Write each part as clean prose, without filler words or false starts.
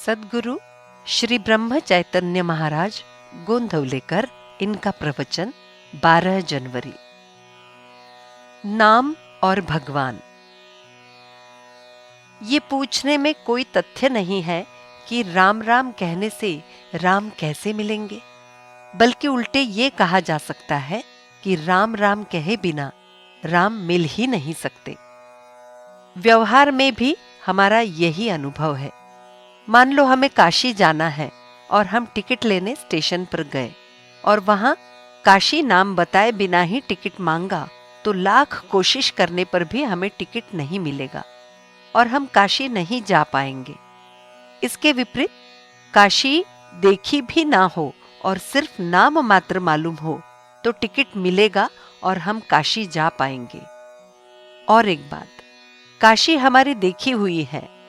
सद्गुरु श्री ब्रह्म चैतन्य महाराज गोंधवलेकर, इनका प्रवचन 12 जनवरी। नाम और भगवान। ये पूछने में कोई तथ्य नहीं है कि राम राम कहने से राम कैसे मिलेंगे, बल्कि उल्टे ये कहा जा सकता है कि राम राम कहे बिना राम मिल ही नहीं सकते। व्यवहार में भी हमारा यही अनुभव है। मान लो हमें काशी जाना है और हम टिकट लेने स्टेशन पर गए और वहां काशी नाम बताए बिना ही टिकट मांगा तो लाख कोशिश करने पर भी हमें टिकट नहीं मिलेगा और हम काशी नहीं जा पाएंगे। इसके विपरीत काशी देखी भी ना हो और सिर्फ नाम मात्र मालूम हो तो टिकट मिलेगा और हम काशी जा पाएंगे। और एक बात, काशी हमारी देखी हुई है,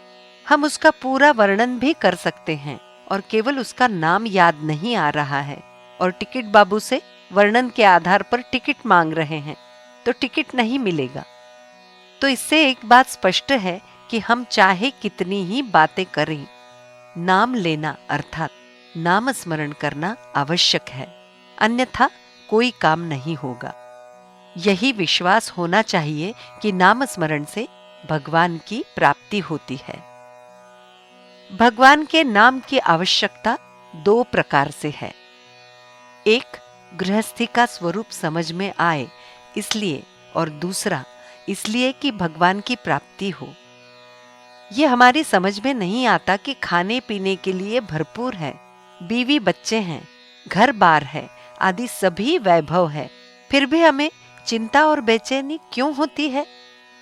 हम उसका पूरा वर्णन भी कर सकते हैं और केवल उसका नाम याद नहीं आ रहा है और टिकट बाबू से वर्णन के आधार पर टिकट मांग रहे हैं तो टिकट नहीं मिलेगा। तो इससे एक बात स्पष्ट है कि हम चाहे कितनी ही बातें करें, नाम लेना अर्थात नाम स्मरण करना आवश्यक है, अन्यथा कोई काम नहीं होगा। यही विश्वास होना चाहिए कि नाम स्मरण से भगवान की प्राप्ति होती है। भगवान के नाम की आवश्यकता दो प्रकार से है। एक, गृहस्थी का स्वरूप समझ में आए इसलिए, और दूसरा इसलिए कि भगवान की प्राप्ति हो। यह हमारी समझ में नहीं आता कि खाने पीने के लिए भरपूर है, बीवी बच्चे हैं, घर बार है आदि सभी वैभव है, फिर भी हमें चिंता और बेचैनी क्यों होती है।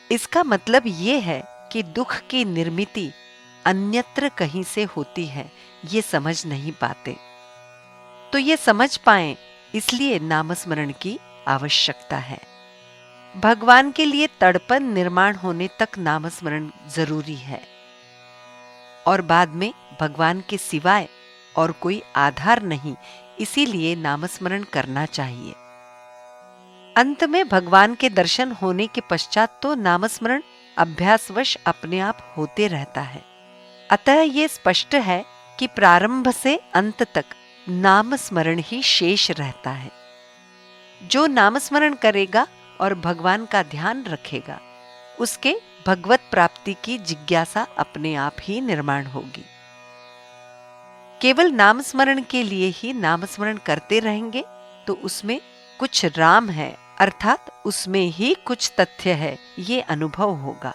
इसका मतलब ये है कि दुख की निर्मिति अन्यत्र कहीं से होती है, ये समझ नहीं पाते। तो ये समझ पाएं इसलिए नामस्मरण की आवश्यकता है। भगवान के लिए तड़पन निर्माण होने तक नामस्मरण जरूरी है और बाद में भगवान के सिवाय और कोई आधार नहीं, इसीलिए नामस्मरण करना चाहिए। अंत में भगवान के दर्शन होने के पश्चात तो नामस्मरण अभ्यासवश अपने आप होते रहता है। अतः ये स्पष्ट है कि प्रारंभ से अंत तक नाम स्मरण ही शेष रहता है। जो नाम स्मरण करेगा और भगवान का ध्यान रखेगा, उसके भगवत प्राप्ति की जिज्ञासा अपने आप ही निर्माण होगी। केवल नाम स्मरण के लिए ही नाम स्मरण करते रहेंगे तो उसमें कुछ राम है, अर्थात उसमें ही कुछ तथ्य है, ये अनुभव होगा।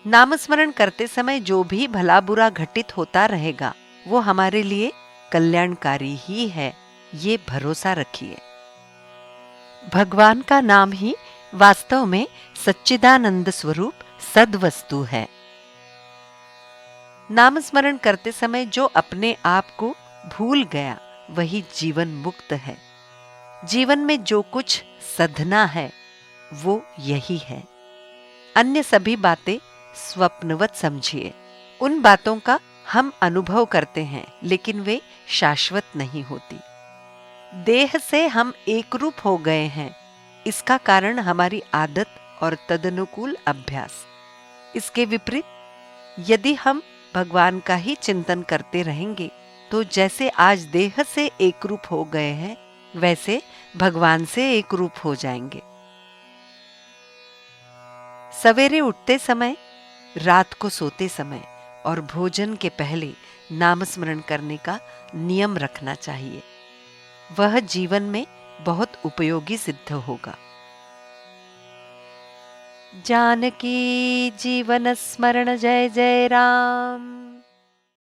नामस्मरण करते समय जो भी भला बुरा घटित होता रहेगा वो हमारे लिए कल्याणकारी ही है, ये भरोसा रखिए। भगवान का नाम ही वास्तव में सच्चिदानंद स्वरूप सद्वस्तु है। नामस्मरण करते समय जो अपने आप को भूल गया वही जीवन मुक्त है। जीवन में जो कुछ साधना है वो यही है। अन्य सभी बातें स्वप्नवत समझिए। उन बातों का हम अनुभव करते हैं लेकिन वे शाश्वत नहीं होती। देह से हम एक रूप हो गए हैं, इसका कारण हमारी आदत और तदनुकूल अभ्यास। इसके विपरीत यदि हम भगवान का ही चिंतन करते रहेंगे तो जैसे आज देह से एक रूप हो गए हैं वैसे भगवान से एक रूप हो जाएंगे। सवेरे उठते समय, रात को सोते समय और भोजन के पहले नामस्मरण करने का नियम रखना चाहिए। वह जीवन में बहुत उपयोगी सिद्ध होगा। जानकी जीवन स्मरण जय जय राम।